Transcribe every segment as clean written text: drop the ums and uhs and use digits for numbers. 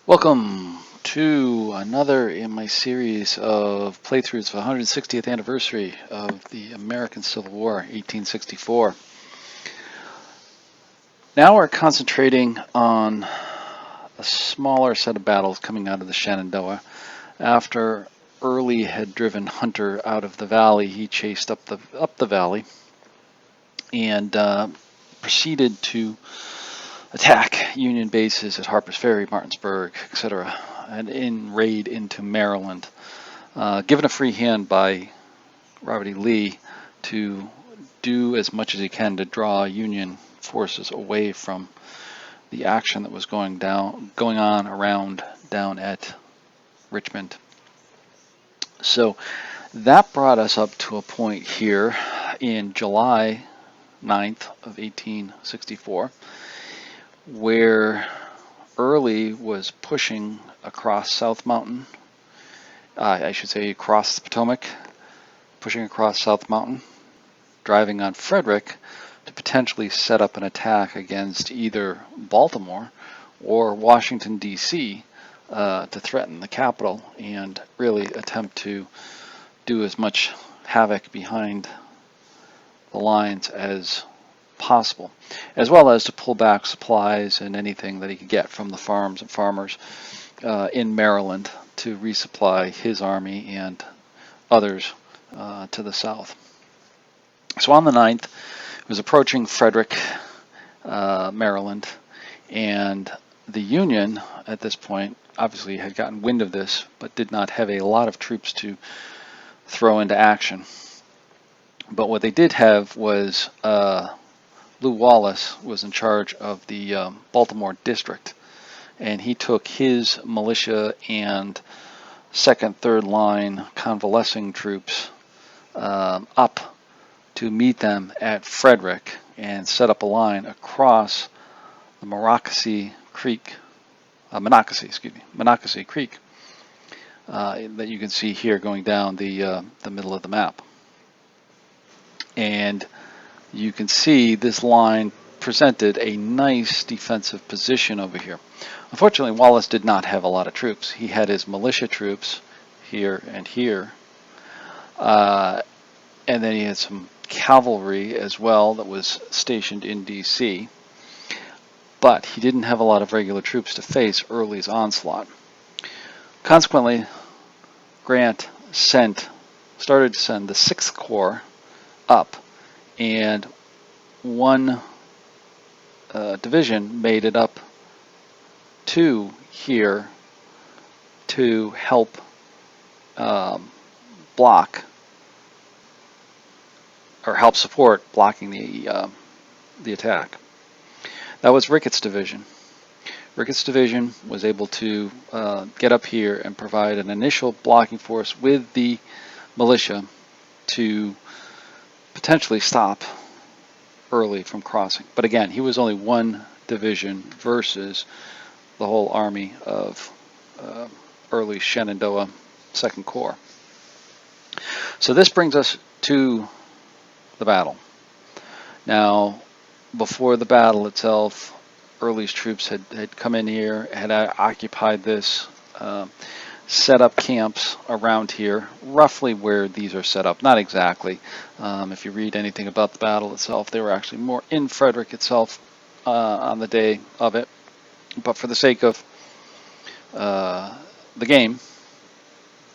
Welcome to another in my series of playthroughs for the 160th anniversary of the American Civil War, 1864. Now we're concentrating on a smaller set of battles coming out of the Shenandoah. After Early had driven Hunter out of the valley, he chased up the valley and proceeded to attack Union bases at Harper's Ferry, Martinsburg, etc., and raid into Maryland. Given a free hand by Robert E. Lee to do as much as he can to draw Union forces away from the action that was going on around down at Richmond. So that brought us up to a point here in July 9th of 1864, where Early was pushing across South Mountain, I should say across the Potomac, pushing across South Mountain, driving on Fredrick to potentially set up an attack against either Baltimore or Washington, D.C. To threaten the capital and really attempt to do as much havoc behind the lines as possible, as well as to pull back supplies and anything that he could get from the farms and farmers in Maryland to resupply his army and others to the south. So on the 9th, it was approaching Fredrick, Maryland, and the Union at this point obviously had gotten wind of this, but did not have a lot of troops to throw into action. But what they did have was Lew Wallace was in charge of the Baltimore district, and he took his militia and second, third line convalescing troops up to meet them at Fredrick and set up a line across the Monocacy Creek that you can see here going down the middle of the map. And you can see this line presented a nice defensive position over here. Unfortunately, Wallace did not have a lot of troops. He had his militia troops here and here, and then he had some cavalry as well that was stationed in D.C., but he didn't have a lot of regular troops to face Early's onslaught. Consequently, Grant started to send the 6th Corps up, and one division made it up to here to help block or help support blocking the attack. That was Rickett's division. Rickett's division was able to get up here and provide an initial blocking force with the militia to potentially stop Early from crossing. But again, he was only one division versus the whole army of Early's Shenandoah 2nd Corps. So this brings us to the battle. Now, before the battle itself, Early's troops had come in here, had occupied this, set up camps around here, roughly where these are set up. Not exactly. If you read anything about the battle itself, they were actually more in Fredrick itself on the day of it. But for the sake of the game,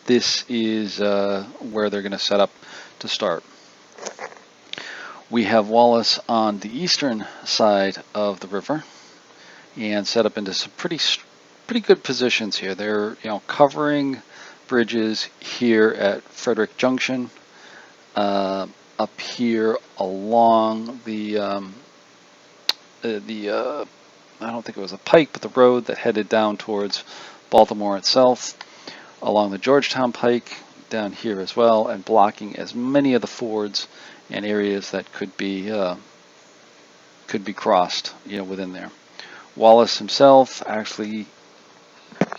this is where they're going to set up to start. We have Wallace on the eastern side of the river and set up into some pretty good positions here. They're covering bridges here at Fredrick Junction, up here along the I don't think it was a pike, but the road that headed down towards Baltimore itself, along the Georgetown Pike down here as well, and blocking as many of the fords and areas that could be crossed within there. Wallace himself actually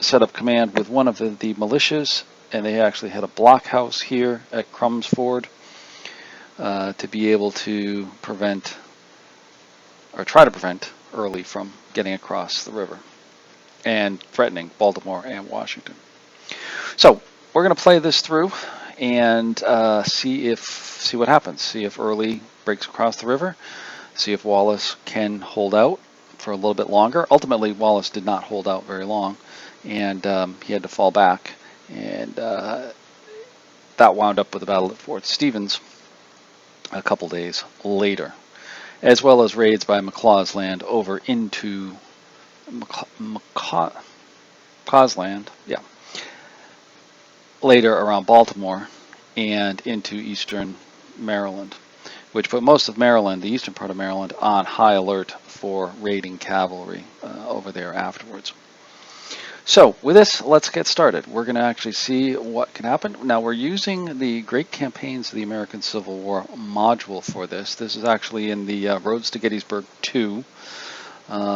set up command with one of the militias, and they actually had a blockhouse here at Crumb's Ford to be able to try to prevent Early from getting across the river. and threatening Baltimore and Washington. So we're going to play this through and see what happens. See if Early breaks across the river. See if Wallace can hold out for a little bit longer. Ultimately, Wallace did not hold out very long, and he had to fall back. And that wound up with the Battle at Fort Stevens a couple days later, as well as raids by McLaw's Land over into McLaw's Land, yeah, later around Baltimore and into eastern Maryland, which put most of Maryland, the eastern part of Maryland, on high alert for raiding cavalry over there afterwards. So with this, let's get started. We're going to actually see what can happen. Now we're using the Great Campaigns of the American Civil War module for this. This is actually in the Roads to Gettysburg 2.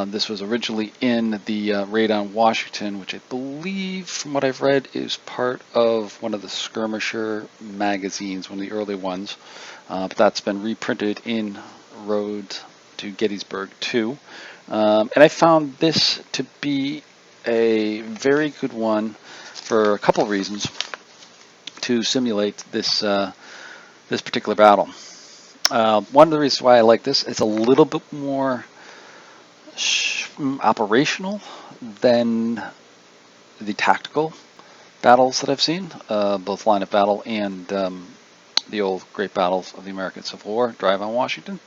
This was originally in the raid on Washington, which I believe, from what I've read, is part of one of the Skirmisher magazines, one of the early ones. But that's been reprinted in Road to Gettysburg 2. And I found this to be a very good one for a couple of reasons to simulate this this particular battle. One of the reasons why I like this, it's a little bit more operational than the tactical battles that I've seen, both line of battle and the old great battles of the American Civil War, Drive on Washington.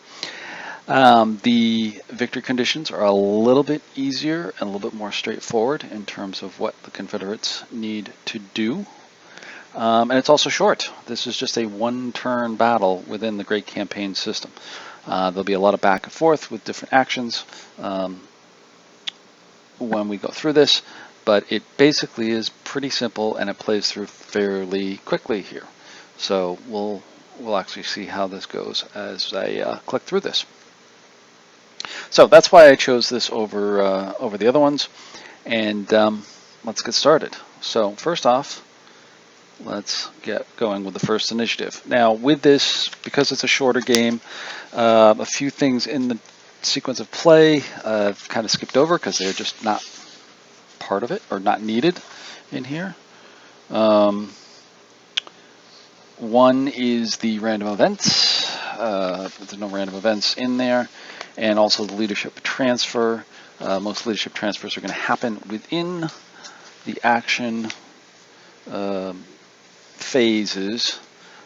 The victory conditions are a little bit easier and a little bit more straightforward in terms of what the Confederates need to do. And it's also short. This is just a one-turn battle within the Great Campaign system. There'll be a lot of back and forth with different actions when we go through this, but it basically is pretty simple and it plays through fairly quickly here. So we'll actually see how this goes as I click through this. So that's why I chose this over the other ones, and let's get started. So first off, let's get going with the first initiative. Now with this, because it's a shorter game, a few things in the sequence of play I've kind of skipped over because they're just not part of it or not needed in here. One is the random events. There's no random events in there. And also the leadership transfer. Most leadership transfers are going to happen within the action phases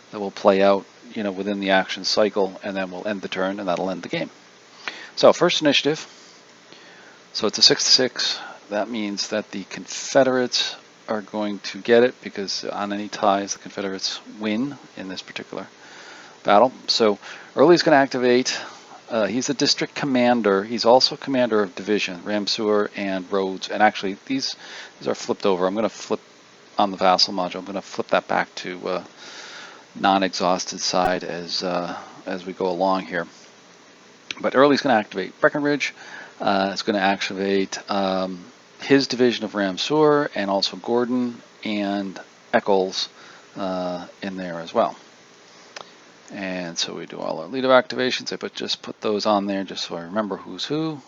that will play out, within the action cycle, and then we'll end the turn, and that'll end the game. So first initiative. So it's a 6-6. That means that the Confederates are going to get it because on any ties, the Confederates win in this particular battle. So Early's going to activate. He's a district commander. He's also commander of division, Ramseur and Rhodes. And actually, these are flipped over. I'm going to flip on the vassal module. I'm going to flip that back to non-exhausted side as we go along here. But Early's going to activate Breckinridge. It's going to activate his division of Ramseur and also Gordon and Eccles in there as well. And so we do all our leader activations. I just put those on there just so I remember who's who.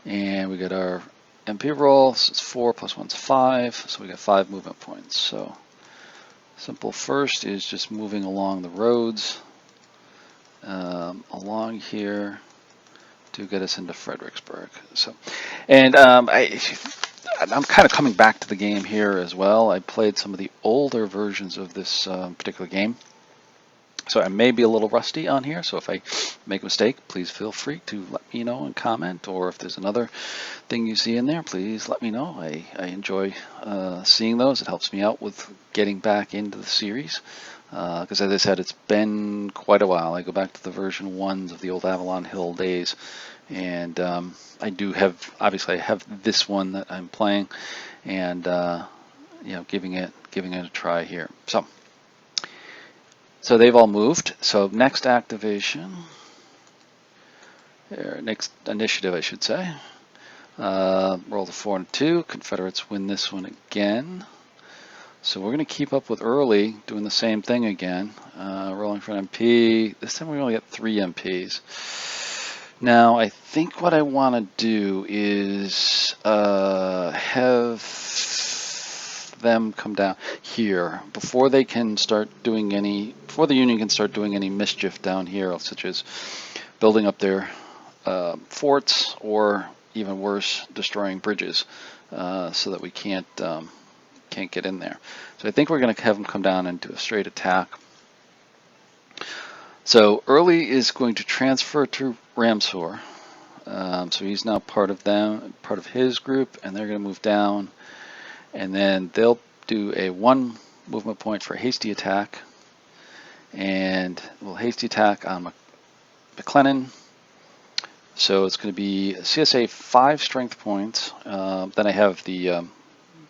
And we get our MP roll. So it's 4 plus 1's 5. So we got 5 movement points. So simple first is just moving along the roads along here to get us into Fredericksburg. So, and I'm kind of coming back to the game here as well. I played some of the older versions of this particular game. So I may be a little rusty on here, so if I make a mistake, please feel free to let me know and comment, or if there's another thing you see in there, please let me know. I enjoy seeing those. It helps me out with getting back into the series, because as I said, it's been quite a while. I go back to the version 1s of the old Avalon Hill days, and I do have, obviously I have this one that I'm playing, and giving it a try here. So they've all moved. So next activation, or next initiative, I should say. Roll the 4 and 2. Confederates win this one again. So we're going to keep up with Early, doing the same thing again. Rolling for an MP. This time we only get 3 MPs. Now, I think what I want to do is have them come down here before they can start doing before the Union can start doing any mischief down here, such as building up their forts, or even worse, destroying bridges, so that we can't get in there. So I think we're going to have them come down and do a straight attack. So Early is going to transfer to Ramseur. So he's now part of his group, and they're going to move down, and then they'll do a 1 movement point for hasty attack, and we'll hasty attack on McLennan. So it's going to be CSA 5 strength points. Then I have the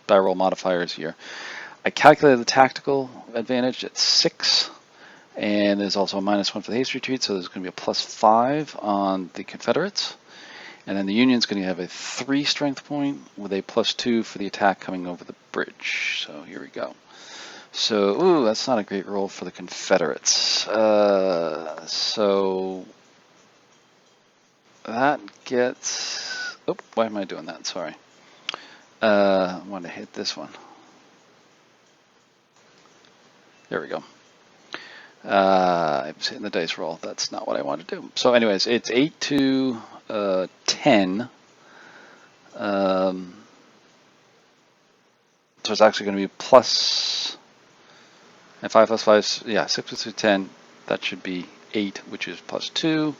die roll modifiers here. I calculated the tactical advantage at 6. And there's also a -1 for the haste retreat, so there's going to be a +5 on the Confederates. And then the Union's going to have a 3 strength point with a +2 for the attack coming over the bridge. So here we go. So, ooh, that's not a great roll for the Confederates. So that gets... Oh, why am I doing that? Sorry. I want to hit this one. There we go. I was hitting the dice roll. That's not what I wanted to do. So anyways, it's 8 to 10. So it's actually going to be plus, and 5 plus 5, yeah, 6 plus 2, 10. That should be 8, which is +2.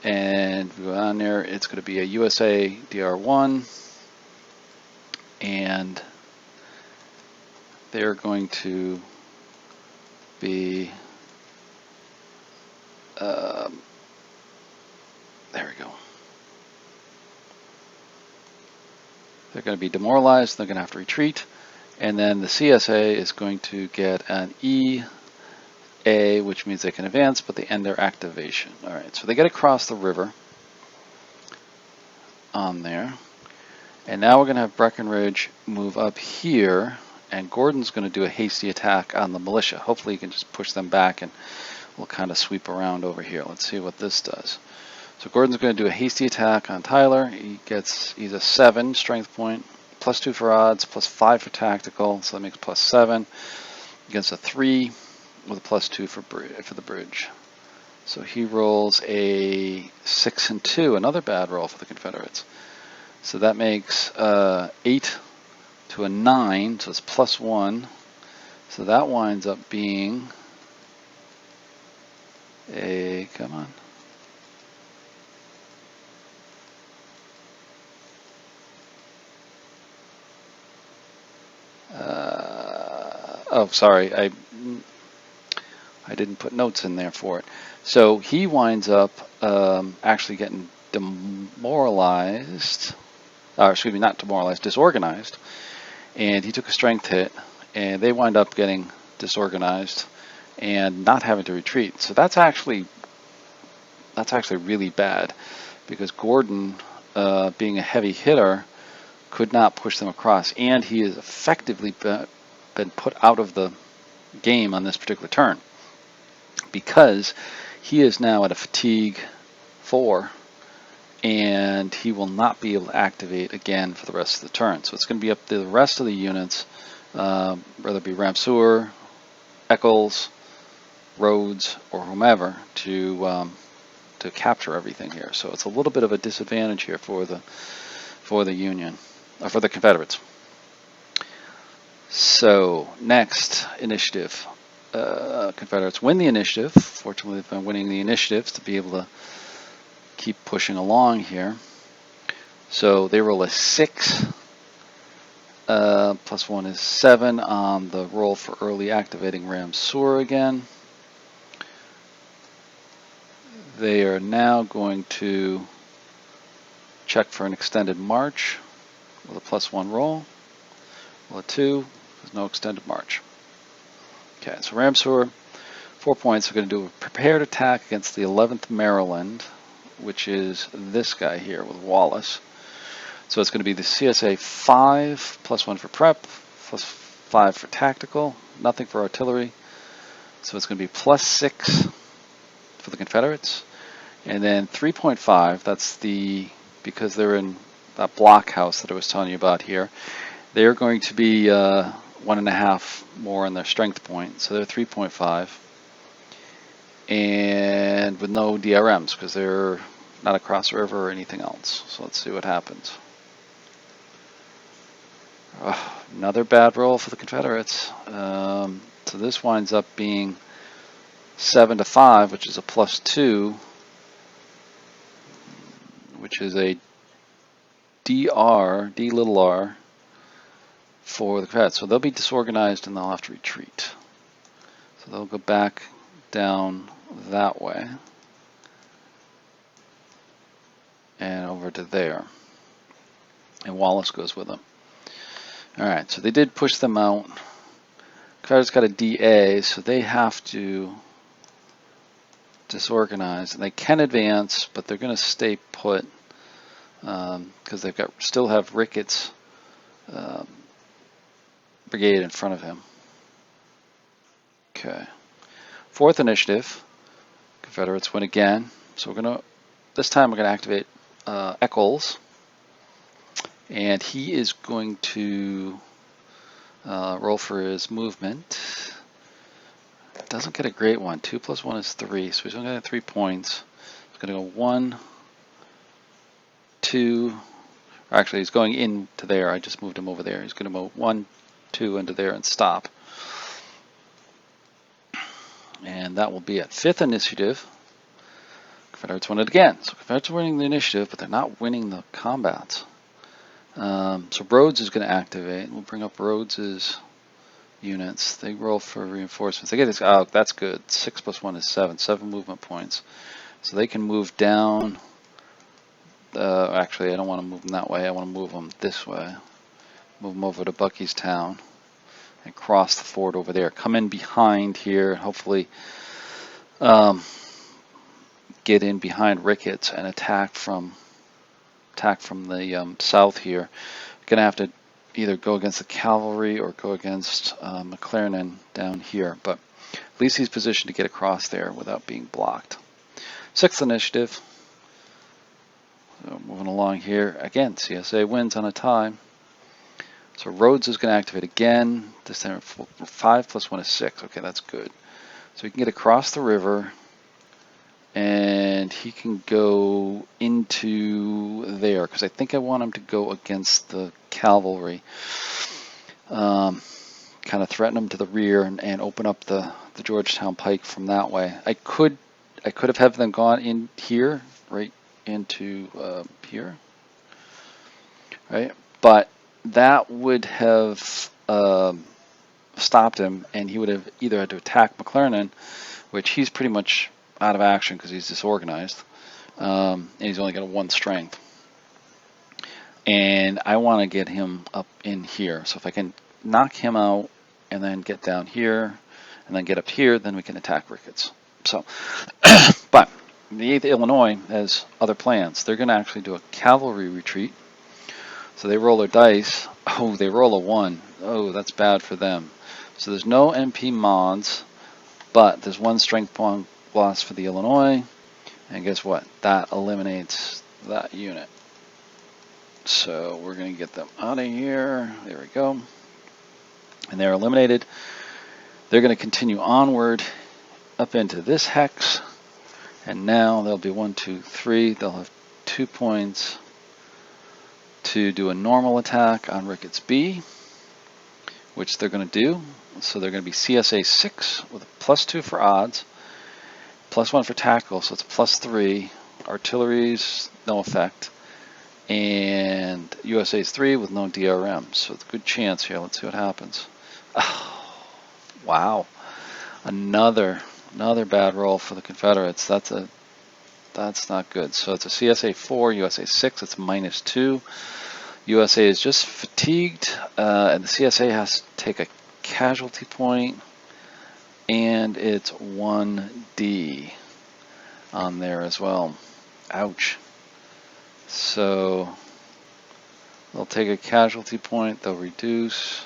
And we go on there, it's going to be a USA DR1. And they're going to be... there we go. They're going to be demoralized. They're going to have to retreat. And then the CSA is going to get an EA, which means they can advance, but they end their activation. All right, so they get across the river on there. And now we're going to have Breckinridge move up here. And Gordon's going to do a hasty attack on the militia. Hopefully he can just push them back, and we'll kind of sweep around over here. Let's see what this does. So Gordon's going to do a hasty attack on Tyler. He's a 7 strength point, +2 for odds, +5 for tactical, so that makes +7. Against a 3 with a +2 for the bridge. So he rolls a 6 and 2, another bad roll for the Confederates. So that makes 8 to a 9, so it's +1. So that winds up being a, come on. Oh, sorry, I didn't put notes in there for it. So he winds up actually getting demoralized, or excuse me, not demoralized, disorganized. And he took a strength hit, and they wind up getting disorganized and not having to retreat. So that's actually really bad, because Gordon, being a heavy hitter, could not push them across, and he has effectively been put out of the game on this particular turn, because he is now at a fatigue 4, and he will not be able to activate again for the rest of the turn. So it's going to be up to the rest of the units, whether it be Ramseur, Eccles, Rhodes, or whomever, to capture everything here. So it's a little bit of a disadvantage here for the Union, or for the Confederates. So next initiative, Confederates win the initiative. Fortunately, they've been winning the initiatives to be able to keep pushing along here. So they roll a 6, +1 is 7 on the roll for early activating Ramseur again. They are now going to check for an extended march with a +1 roll. Well, a 2, there's no extended march. Okay, so Ramseur, 4 points. We're going to do a prepared attack against the 11th Maryland, which is this guy here with Wallace. So it's going to be the CSA 5, +1 for prep, +5 for tactical, nothing for artillery. So it's going to be +6 for the Confederates. And then 3.5, that's because they're in that blockhouse that I was telling you about here, they're going to be 1.5 more on their strength point, so they're 3.5. And with no DRMs, because they're not across the river or anything else. So let's see what happens. Another bad roll for the Confederates. So this winds up being 7-5, which is a +2, which is a D little r, for the Confederates. So they'll be disorganized and they'll have to retreat. So they'll go back down that way and over to there. And Wallace goes with them. Alright, so they did push them out. Confederates got a DA, so they have to disorganize. And they can advance, but they're going to stay put because they've got still have Rickett's brigade in front of him. Okay. 4th initiative. Confederates win again. So this time we're gonna activate Eccles, and he is going to roll for his movement. Doesn't get a great one. 2 + 1 is 3, so he's only gonna get 3 points. He's gonna go 1, 2. Actually, he's going into there. I just moved him over there. He's gonna move 1, 2 into there and stop. And that will be at 5th initiative. Confederates win it again. So Confederates are winning the initiative, but they're not winning the combats. So Rhodes is going to activate. We'll bring up Rhodes's units. They roll for reinforcements. They get this. Oh, that's good. 6 + 1 is 7. 7 movement points. So they can move down. Actually, I don't want to move them that way. I want to move them this way. Move them over to Bucky's town and cross the ford over there. Come in behind here. Hopefully get in behind Rickett and attack from the south here. Gonna have to either go against the cavalry or go against McClernand down here, but at least he's positioned to get across there without being blocked. 6th initiative. So moving along here again. CSA wins on a tie. So Rhodes is going to activate again. This time 5 + 1 is 6. Okay, that's good. So he can get across the river, and he can go into there, because I think I want him to go against the cavalry. Kind of threaten him to the rear and open up the Georgetown pike from that way. I could have had them gone in here, right into here, right? But that would have stopped him, and he would have either had to attack McClernand, which he's pretty much out of action because he's disorganized, and he's only got a 1 strength. And I want to get him up in here. So if I can knock him out and then get down here and then get up here, then we can attack Ricketts. So, but the 8th Illinois has other plans. They're going to actually do a cavalry retreat. So they roll their dice. Oh, they roll a 1. Oh, that's bad for them. So there's no MP mods, but there's 1 strength point loss for the Illinois. And guess what? That eliminates that unit. So we're going to get them out of here. There we go. And they're eliminated. They're going to continue onward up into this hex. And now there'll be 1, 2, 3. They'll have 2 points to do a normal attack on Ricketts B, which they're going to do. So they're going to be CSA 6 with a +2 for odds, +1 for tactical, so it's +3. Artillery's no effect, and USA's 3 with no DRM. So it's a good chance here. Let's see what happens. Oh, wow, another bad roll for the Confederates. That's not good. So it's a CSA 4, USA 6. It's -2. USA is just fatigued, and the CSA has to take a casualty point, and it's 1D on there as well. Ouch. So they'll take a casualty point, they'll reduce,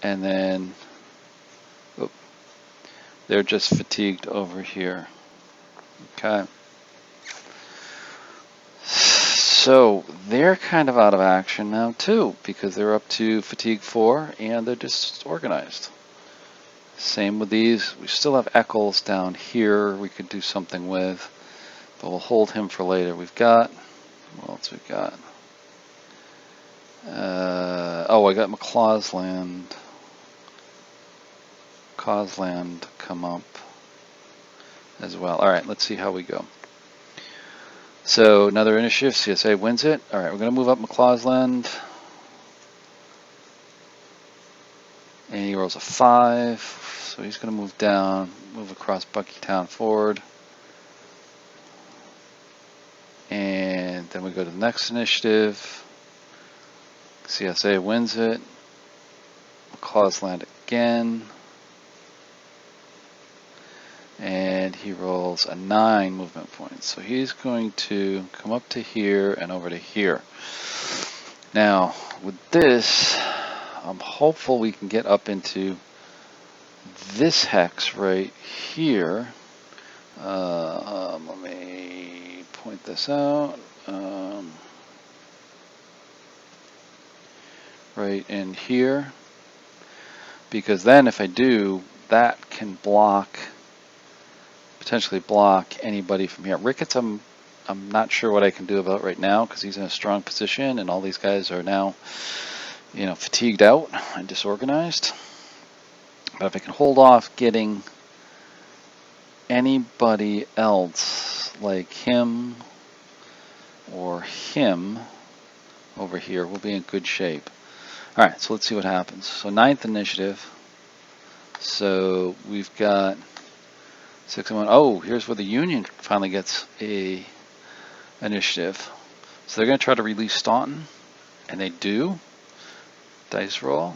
and then they're just fatigued over here. Okay. So they're kind of out of action now too, because they're up to fatigue 4 and they're disorganized. Same with these. We still have Eccles down here we could do something with, but we'll hold him for later. We've got, what else we got? Oh, I got McCausland come up as well. All right, let's see how we go. So another initiative, CSA wins it. All right, we're going to move up McCausland. And he rolls a 5, so he's going to move down, move across Buckytown Ford. And then we go to the next initiative. CSA wins it. McCausland again. And he rolls a 9 movement points. So he's going to come up to here and over to here. Now, with this, I'm hopeful we can get up into this hex right here. Let me point this out. Right in here. Because then if I do, that can block, potentially block anybody from here. Ricketts, I'm not sure what I can do about right now because he's in a strong position and all these guys are now, you know, fatigued out and disorganized. But if I can hold off getting anybody else like him or him over here, we'll be in good shape. All right, so let's see what happens. So 9th initiative. So we've got 6 and 1. Oh, here's where the Union finally gets a initiative. So they're going to try to release Staunton, and they do. Dice roll.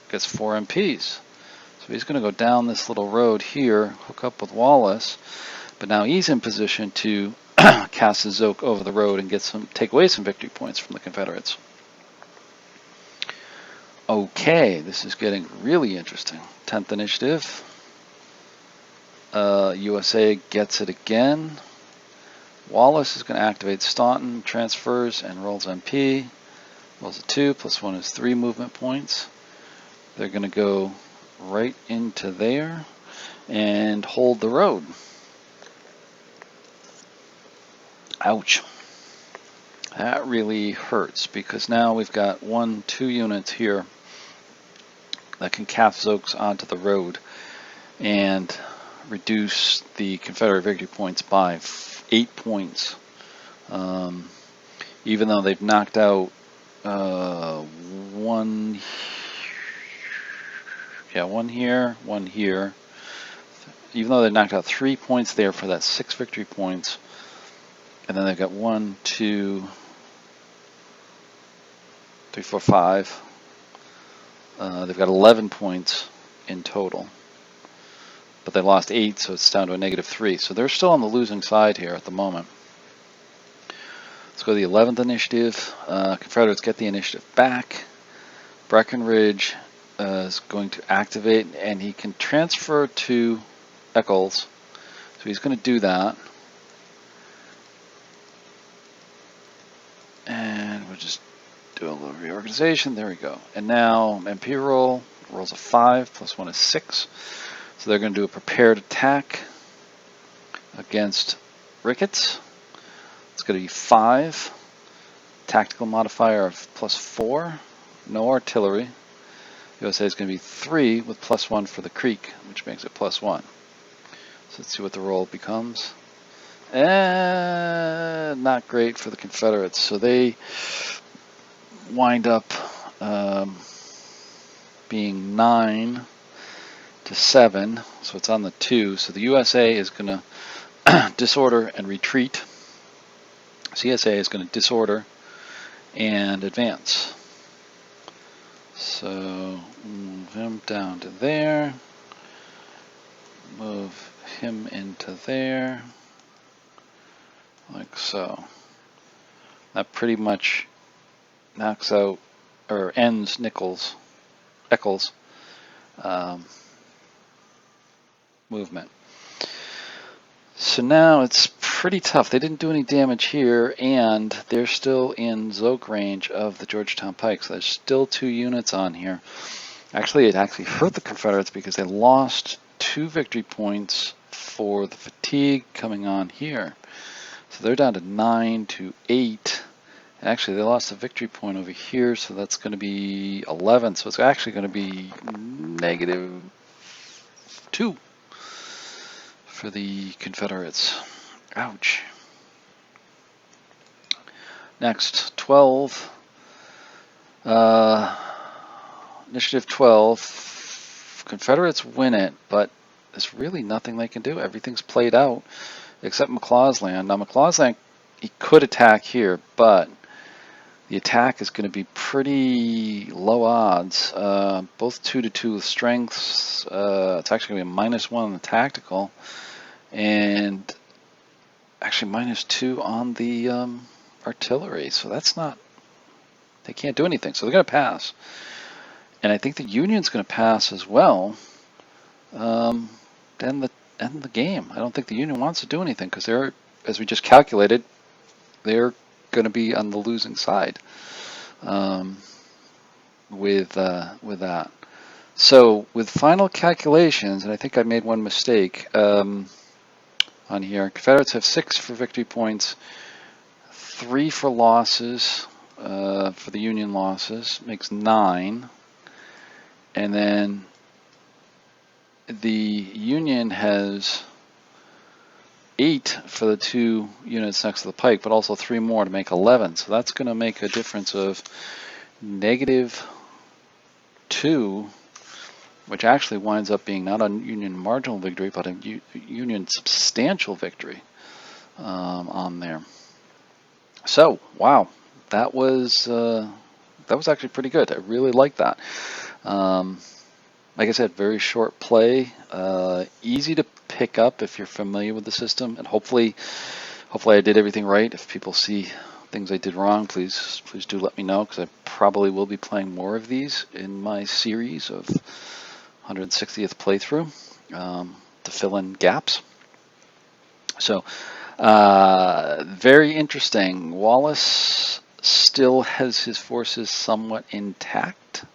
Gets 4 MPs. So he's going to go down this little road here, hook up with Wallace, but now he's in position to cast his Zoke over the road and take away some victory points from the Confederates. Okay, this is getting really interesting. 10th initiative. USA gets it again. Wallace is going to activate Staunton, transfers, and rolls MP. Rolls a 2, plus 1 is 3 movement points. They're going to go right into there and hold the road. Ouch. That really hurts because now we've got 2 units here that can cast Zokes onto the road and reduce the Confederate victory points by 8 points. Even though they've knocked out one here. Even though they knocked out 3 points there for that 6 victory points, and then they've got 1, 2, 3, 4, 5. They've got 11 points in total, but they lost 8, so it's down to a -3. So they're still on the losing side here at the moment. Let's go to the 11th initiative. Confederates get the initiative back. Breckinridge is going to activate, and he can transfer to Eccles. So he's going to do that. And we'll just do a little reorganization. There we go. And now MP rolls a 5, plus 1 is 6. So they're going to do a prepared attack against Ricketts. It's going to be 5. Tactical modifier of +4. No artillery. USA is going to be 3 with +1 for the Creek, which makes it +1. So let's see what the roll becomes. Not great for the Confederates. So they wind up being 9 to 7. So it's on the 2. So the USA is going to disorder and retreat. CSA is going to disorder and advance. So move him down to there. Move him into there. Like so. That pretty much knocks out or ends Eccles' movement. So now it's pretty tough. They didn't do any damage here, and they're still in Zoke range of the Georgetown Pike, so there's still 2 units on here. Actually, it actually hurt the Confederates because they lost 2 victory points for the fatigue coming on here. So they're down to 9 to 8. And actually, they lost a victory point over here, so that's going to be 11. So it's actually going to be -2 for the Confederates. Ouch. Next, 12. Initiative 12. Confederates win it, but there's really nothing they can do. Everything's played out except McLaw's land. Now, McLaw's land, he could attack here, but the attack is going to be pretty low odds. Both 2-2 with strengths. It's actually going to be a -1 on the tactical, and actually -2 on the artillery. So that's not, they can't do anything. So they're going to pass. And I think the Union's going to pass as well. End the game. I don't think the Union wants to do anything because they're, as we just calculated, they're going to be on the losing side with that. So with final calculations, and I think I made one mistake on here. Confederates have 6 for victory points, 3 for losses, for the Union losses, makes 9. And then the Union has 8 for the 2 units next to the pike, but also 3 more to make 11. So that's going to make a difference of -2, which actually winds up being not a Union marginal victory, but a Union substantial victory on there. So, wow, that was actually pretty good. I really like that. Like I said, very short play, easy to pick up if you're familiar with the system, and hopefully I did everything right. If people see things I did wrong, please do let me know, because I probably will be playing more of these in my series of 160th playthrough to fill in gaps. So, very interesting. Wallace still has his forces somewhat intact.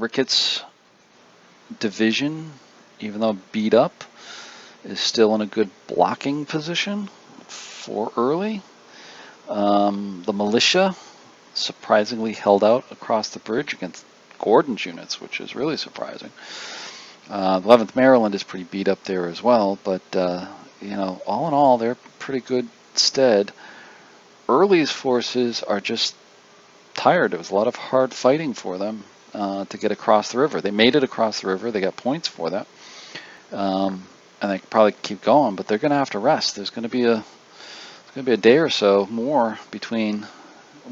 Rickett's division, even though beat up, is still in a good blocking position for Early. The militia surprisingly held out across the bridge against Gordon's units, which is really surprising. 11th Maryland is pretty beat up there as well, but you know, all in all, they're pretty good stead. Early's forces are just tired. It was a lot of hard fighting for them to get across the river. They made it across the river. They got points for that, and they can probably keep going. But they're going to have to rest. There's going to be a day or so more between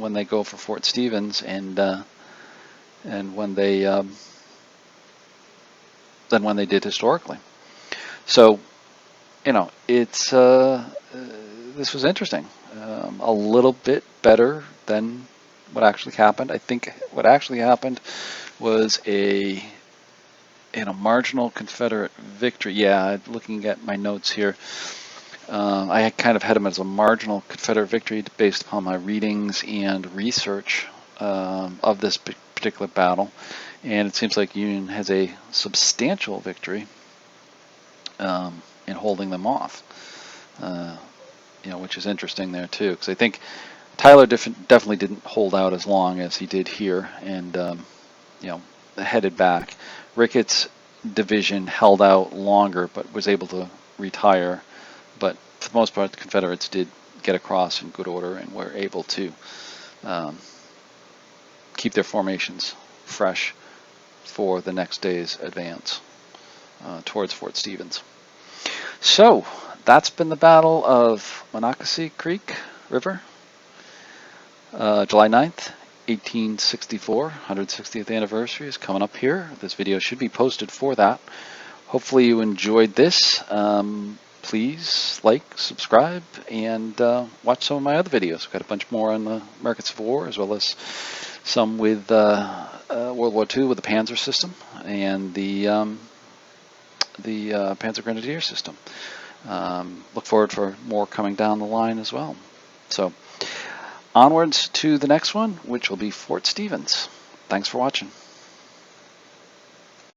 when they go for Fort Stevens and when they than when they did historically. So, you know, it's this was interesting. A little bit better than what actually happened. I think what actually happened was a marginal Confederate victory. Yeah, looking at my notes here, I kind of had them as a marginal Confederate victory based upon my readings and research of this particular battle, and it seems like Union has a substantial victory in holding them off. You know, which is interesting there too, because I think Tyler definitely didn't hold out as long as he did here, and you know, headed back. Rickett's division held out longer, but was able to retire. But for the most part, the Confederates did get across in good order and were able to keep their formations fresh for the next day's advance towards Fort Stevens. So that's been the Battle of Monocacy River. July 9th, 1864, 160th anniversary is coming up here. This video should be posted for that. Hopefully you enjoyed this. Please like, subscribe, and watch some of my other videos. I've got a bunch more on the American Civil War, as well as some with World War II with the Panzer system, and the the Panzer Grenadier system. Look forward for more coming down the line as well. So onwards to the next one, which will be Fort Stevens. Thanks for watching.